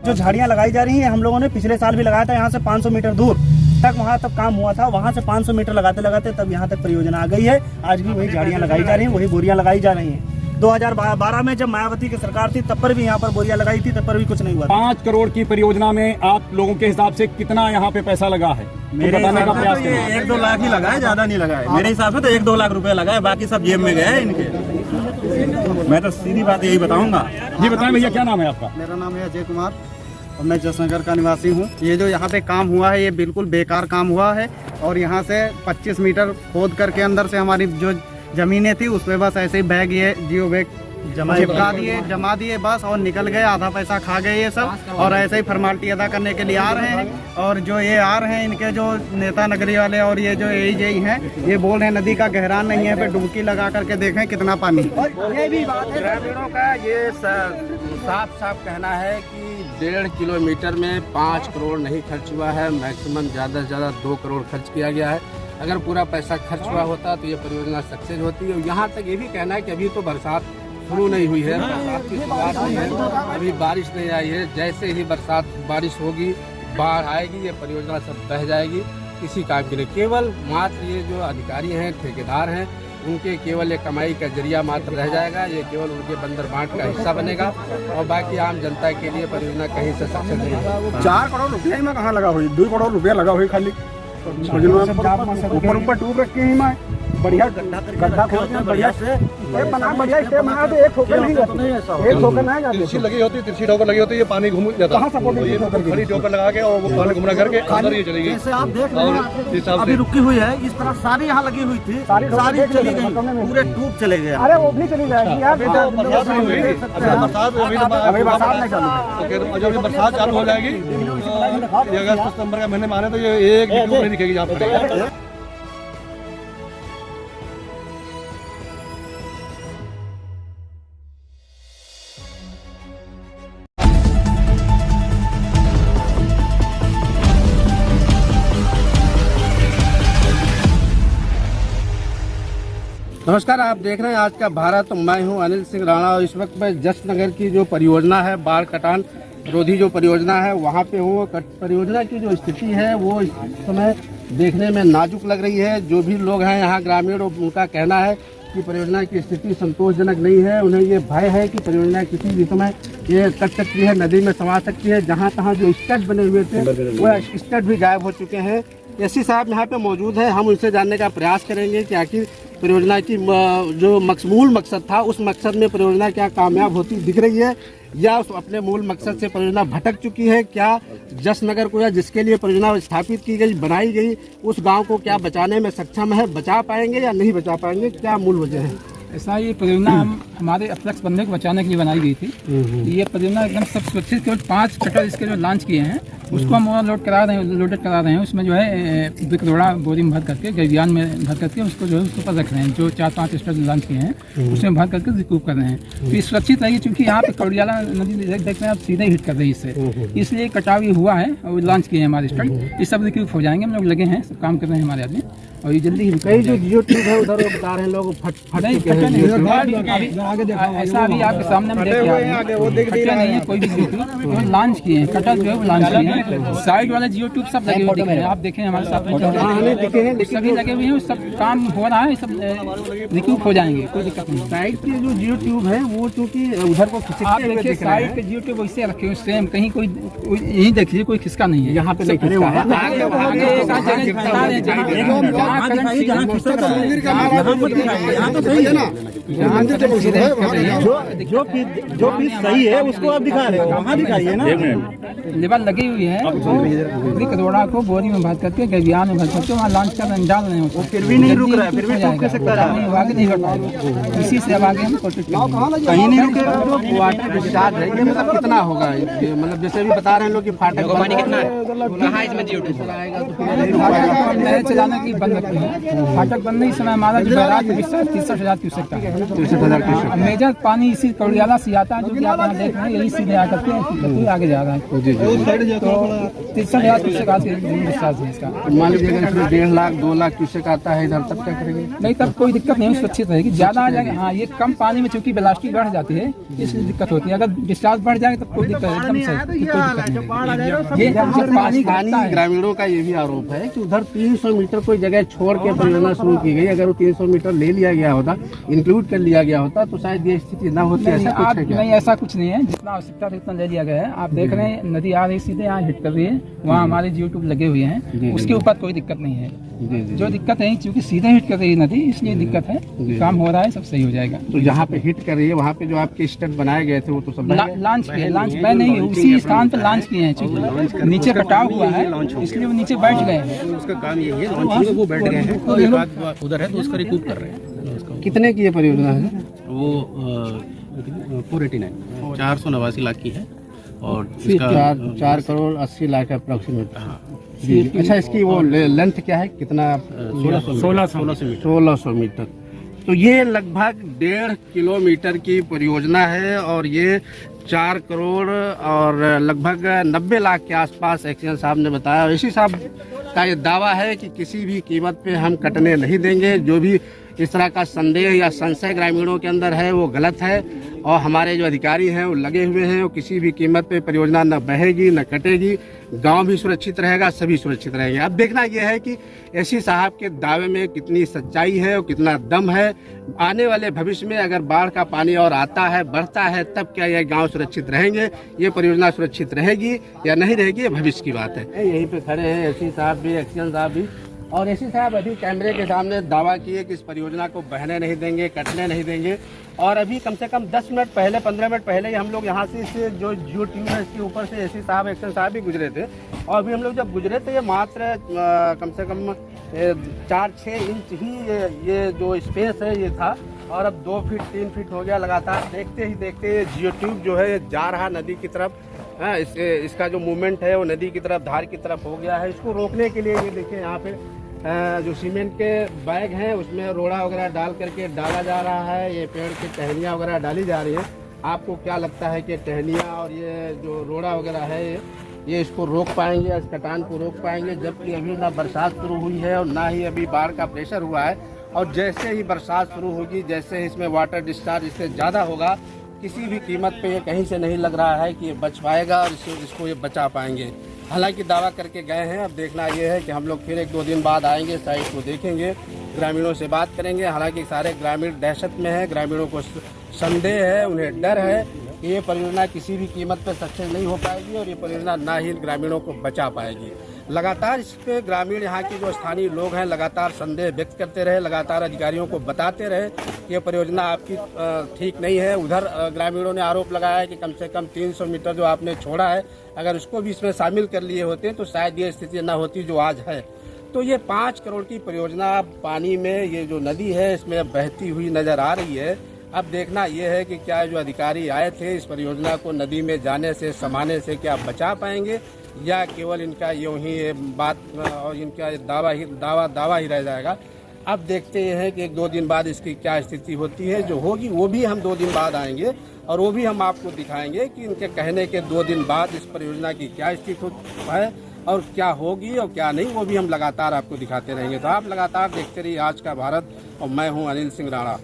जो झाड़ियाँ लगाई जा रही हैं, हम लोगों ने पिछले साल भी लगाया था। यहाँ से 500 मीटर दूर तक वहाँ तक काम हुआ था, वहाँ से 500 मीटर लगाते लगाते तब यहाँ तक परियोजना आ गई है। आज भी वही झाड़ियाँ लगाई जा रही हैं, वही बोरियाँ लगाई जा रही हैं। 2012 में जब मायावती की सरकार थी तब पर भी यहाँ पर बोरियां लगाई थी, तब पर भी कुछ नहीं हुआ। 5 करोड़ की परियोजना में आप लोगों के हिसाब से कितना यहाँ पे पैसा लगा है? मेरे बताने का प्रयास करें। 1-2 लाख ही लगा है, ज्यादा नहीं लगा है। मेरे हिसाब से तो 1-2 लाख रुपए लगा है, बाकी सब जेब में गए हैं इनके। मैं तो सीधी बात यही बताऊंगा। जी बताएं भैया, क्या नाम है आपका? मेरा नाम है अजय कुमार और मैं जसनगर का निवासी हूँ। ये जो यहाँ पे काम हुआ है ये बिल्कुल बेकार काम हुआ है और यहाँ से 25 मीटर खोद करके अंदर से हमारी जो जमीनें थी उसमें बस ऐसे ही बैग ये जियो बैग जमा दिए बस और निकल गए। आधा पैसा खा गए ये सब और ऐसे ही फॉर्मेलिटी अदा करने के लिए आ रहे हैं। और जो ये आ रहे हैं इनके जो नेता नगरी वाले और ये जो AJ हैं ये बोल रहे हैं नदी का गहरान नहीं है, पे डुबकी लगा करके देखें कितना पानी। ये भी बात है ग्रामीणों का, ये साफ साफ कहना है कि 1.5 किलोमीटर में 5 करोड़ नहीं खर्च हुआ है, मैक्सिमम ज़्यादा से ज़्यादा 2 करोड़ खर्च किया गया है। अगर पूरा पैसा खर्च हुआ होता तो ये परियोजना सक्सेस होती है। यहाँ तक ये भी कहना है कि अभी तो बरसात शुरू नहीं हुई है, बरसात की शुरुआत हुई है, अभी बारिश नहीं आई है। जैसे ही बारिश होगी, बाढ़ आएगी, ये परियोजना सब बह जाएगी। किसी काम के लिए केवल मात्र ये जो अधिकारी हैं, ठेकेदार हैं, उनके केवल एक कमाई का जरिया मात्र रह जाएगा। ये केवल उनके बंदर बांट का हिस्सा बनेगा और बाकी आम जनता के लिए परियोजना कहीं से सक्सेस नहीं होगा। 4 करोड़ रुपया में कहाँ लगा हुई? 2 करोड़ रुपया लगा हुई खाली ऊपर टूब रखे ही मैं बढ़िया गड्ढा खोद के बढ़िया स्टेप बना दे। एक ठोकर नहीं जाती, एक ठोकर नहीं जाती। तिरछी लगी होती, तिरछी ठोकर लगी होती, ये पानी घूम जाता। कहाँ सपोर्ट ये खड़ी ठोकर लगा के और वो पानी घुमना करके अंदर ये चली गई। जैसे आप देख रहे हैं अभी रुकी हुई है, इस तरह सारी यहाँ लगी हुई थी, सारी चली गई, पूरे ट्यूब चले गए। अरे वो भी चली जाएगी यार, बरसात नहीं हुई, जब बरसात चालू हो जाएगी अगस्त सितंबर के महीने में आने तो ये एक ट्यूब नहीं दिखेगी यहाँ पर। नमस्कार, आप देख रहे हैं आज का भारत। मैं हूं अनिल सिंह राणा और इस वक्त मैं जसनगर की जो परियोजना है, बाढ़ कटान रोधी जो परियोजना है, वहां पे हूँ। परियोजना की जो स्थिति है वो इस समय देखने में नाजुक लग रही है। जो भी लोग हैं यहाँ ग्रामीण, उनका कहना है कि परियोजना की स्थिति संतोषजनक नहीं है। उन्हें ये भय है कि परियोजना किसी भी समय ये कट सकती है, नदी में समा सकती है। जहाँ तहाँ जो स्टड बने हुए थे वो स्टड भी गायब हो चुके हैं। एससी साहब यहाँ पे मौजूद है, हम उनसे जानने का प्रयास करेंगे कि आखिर परियोजना की जो मूल मकसद था उस मकसद में परियोजना क्या कामयाब होती दिख रही है या उस अपने मूल मकसद से परियोजना भटक चुकी है। क्या जसनगर को या जिसके लिए परियोजना स्थापित की गई, बनाई गई, उस गांव को क्या बचाने में सक्षम है, बचा पाएंगे या नहीं बचा पाएंगे, क्या मूल वजह है? ऐसा ये परियोजना हमारे अप्रक्ष बंदे को बचाने के लिए बनाई गई थी। ये परियोजना एकदम सब सुरक्षित, केवल 5 कटर इसके जो लॉन्च किए हैं उसको हम लोडेड करा रहे हैं। उसमें जो है 2 करोड़ बोरी में भर करके, गैवियान में भर करके उसको जो है उसके ऊपर रख रहे हैं। जो 4-5 स्टड लॉन्च किए हैं उसमें भर करके रिकूव कर रहे हैं। तो ये सुरक्षित रहेगी, क्योंकि यहाँ पे कौड़ियाला नदी देख रहे हैं आप, सीधे हिट कर रही है इससे, इसलिए कटावी हुआ है और लॉन्च किए हैं हमारे स्टड। ये सब रिकूव हो जाएंगे, हम लोग लगे हैं, सब काम कर रहे हैं हमारे आदमी और ये जल्दी ही। कई जो जियो ट्यूब है उधर बता रहे हैं लोग फट चुके हैं। ऐसा अभी आपके सामने हम देख नहीं है कोई भी जियो ट्यूब लॉन्च किए हैं, कटर जो है वो लॉन्च किए हैं। साइड वाले जियो ट्यूब सब लगे हुए दिख रहे हैं, आप देखें हमारे साथ में सभी लगे हुए हैं, सब काम हो रहा है, सब रिक्यूब हो जाएंगे, कोई दिक्कत नहीं। साइड के जो जियो ट्यूब है वो चूंकि उधर को आप देखिए साइड के जियो ट्यूब वैसे रखे हुए सेम, कहीं कोई यही देख लीजिए, कोई खिसका नहीं है यहाँ पे, नहीं खिसका है। जो पीस सही है उसको आप दिखा रहे हो, वहाँ दिखाइए ना। लेबर लगी हुई है, पूरी करोड़ा को बोरी में भर करके, गैवियान में भर करके वहाँ लॉन्च कर डाल रहे हैं। फिर भी नहीं रुक रहा है, फिर भी टूट कैसे कर रहा है? आगे नहीं बढ़ पाएगा, इसी से अब आगे हम कोशिश करेंगे। कहीं नहीं रुकेगा। जो वाटर डिस्चार्ज है ये मतलब कितना होगा? मतलब जैसे अभी बता रहे हैं लोग कि फाटक पानी कितना है, कहाँ इसमें जियो ट्यूब चलाएगा तो नहर चलाने की बंद सकते हैं। फाटक बनने इस समय हमारा जो बैराज है 63,000 क्यूसेक का है। 63,000 क्यूसेक। मेजर पानी इसी कौड़ियाला से आता है, जो कि आप यहाँ देख रहे हैं, यही सीधे आकर के आगे जा रहा है। जी जी। तो 63,000 क्यूसेक आज डिस्चार्ज है इसका। मान लीजिए अगर इसमें 1.5 लाख 2 लाख क्यूसेक आता है इधर, तब क्या करेंगे? नहीं, तब कोई दिक्कत नहीं, सुरक्षित रहेगी। ज्यादा आ जाएगा, हाँ, ये कम पानी में चूंकि वेलोसिटी बढ़ जाती है, इसलिए दिक्कत होती है। अगर डिस्चार्ज बढ़ जाए तब कोई दिक्कत एकदम से कोई दिक्कत नहीं। ये जब पानी घटता है, ग्रामीणों का ये भी आरोप है कि उधर 300 मीटर कोई जगह छोड़ के परियोजना शुरू की गई। अगर वो 300 मीटर ले लिया गया होता, इंक्लूड कर लिया गया होता, तो शायद ये स्थिति न होती। ऐसा कुछ है क्या? नहीं, ऐसा कुछ नहीं है। जितना आवश्यकता था उतना ले लिया गया है। आप देख रहे हैं नदी आ रही सीधे यहाँ हिट कर रही है, वहाँ हमारे जियो ट्यूब लगे हुए हैं, उसके ऊपर कोई दिक्कत नहीं है। जो दिक्कत है क्योंकि सीधे हिट कर रही है नदी, इसलिए दिक्कत है। काम हो रहा है, सब सही हो जाएगा। तो जहाँ पे हिट कर रही है वहाँ पे जो आपके स्टड बनाए गए थे वो तो सब लॉन्च किए, लॉन्च मैं नहीं, उसी स्थान पर लॉन्च किए हैं। चूंकि नीचे कटाव हुआ है इसलिए वो नीचे बैठ गए हैं। उसका काम यही है, लॉन्चिंग में वो बैठ गए हैं, और एक आध उधर है तो उसका रिकूप कर रहे हैं। कितने की ये परियोजना है? वो 489 489 लाख की है, और 4 करोड़ 80 लाख अप्रोक्सीमेट। जी। अच्छा, इसकी वो लेंथ क्या है, कितना? 1600 मीटर। तो ये लगभग 1.5 किलोमीटर की परियोजना है, और ये 4 करोड़ और लगभग 90 लाख के आसपास एक्शन साहब ने बताया। और इसी साहब का ये दावा है कि किसी भी कीमत पे हम कटने नहीं देंगे। जो भी इस तरह का संदेह या संशय ग्रामीणों के अंदर है वो गलत है, और हमारे जो अधिकारी हैं वो लगे हुए हैं। वो किसी भी कीमत पे परियोजना न बहेगी न कटेगी, गांव भी सुरक्षित रहेगा, सभी सुरक्षित रहेंगे। अब देखना यह है कि एसी साहब के दावे में कितनी सच्चाई है और कितना दम है। आने वाले भविष्य में अगर बाढ़ का पानी और आता है, बढ़ता है, तब क्या यह गांव सुरक्षित रहेंगे, ये परियोजना सुरक्षित रहेगी या नहीं रहेगी, ये भविष्य की बात है। यहीं पे खड़े हैं एसी साहब भी, एक्शन साहब भी, और एसी साहब अभी कैमरे के सामने दावा किए कि इस परियोजना को बहने नहीं देंगे, कटने नहीं देंगे। और अभी कम से कम 10 मिनट पहले, 15 मिनट पहले ही हम लोग यहाँ से इस जो जियो ट्यूब है इसके ऊपर से एसी साहब, एक्शन साहब भी गुजरे थे। और अभी हम लोग जब गुजरे थे, ये मात्र कम से कम 4-6 इंच ही ये जो स्पेस है ये था, और अब 2 फीट 3 फीट हो गया। लगातार देखते ही देखते जियो ट्यूब जो है जा रहा नदी की तरफ। हाँ, इसका जो मूवमेंट है वो नदी की तरफ, धार की तरफ हो गया है। इसको रोकने के लिए ये देखिए यहाँ पे जो सीमेंट के बैग हैं उसमें रोड़ा वगैरह डाल करके डाला जा रहा है। ये पेड़ की टहनियाँ वगैरह डाली जा रही है। आपको क्या लगता है कि टहनियाँ और ये जो रोड़ा वगैरह है ये इसको रोक पाएंगे, इस कटान को रोक पाएंगे? जबकि अभी ना बरसात शुरू हुई है और ना ही अभी बाढ़ का प्रेशर हुआ है। और जैसे ही बरसात शुरू होगी, जैसे ही इसमें वाटर डिस्चार्ज इससे ज़्यादा होगा, किसी भी कीमत पे ये कहीं से नहीं लग रहा है कि ये बच पाएगा और इसको ये बचा पाएंगे। हालांकि दावा करके गए हैं। अब देखना ये है कि हम लोग फिर 1-2 दिन बाद आएंगे, साइट को देखेंगे, ग्रामीणों से बात करेंगे। हालांकि सारे ग्रामीण दहशत में है, ग्रामीणों को संदेह है, उन्हें डर है कि ये परियोजना किसी भी कीमत पर सक्सेस नहीं हो पाएगी, और ये परियोजना ना ही ग्रामीणों को बचा पाएगी। लगातार इस पे ग्रामीण, यहाँ के जो स्थानीय लोग हैं, लगातार संदेह व्यक्त करते रहे, लगातार अधिकारियों को बताते रहे कि ये परियोजना आपकी ठीक नहीं है। उधर ग्रामीणों ने आरोप लगाया है कि कम से कम 300 मीटर जो आपने छोड़ा है, अगर उसको भी इसमें शामिल कर लिए होते तो शायद ये स्थिति न होती जो आज है। तो ये 5 करोड़ की परियोजना पानी में, ये जो नदी है इसमें बहती हुई नजर आ रही है। अब देखना यह है कि क्या जो अधिकारी आए थे इस परियोजना को नदी में जाने से, समाने से क्या बचा पाएंगे, या केवल इनका यूं ही ये बात और इनका दावा ही रह जाएगा। अब देखते हैं कि 1-2 दिन बाद इसकी क्या स्थिति होती है। जो होगी वो भी हम 2 दिन बाद आएंगे, और वो भी हम आपको दिखाएंगे कि इनके कहने के 2 दिन बाद इस परियोजना की क्या स्थिति है और क्या होगी और क्या नहीं, वो भी हम लगातार आपको दिखाते रहेंगे। तो आप लगातार देखते रहिए आज का भारत, और मैं हूँ अनिल सिंह राणा।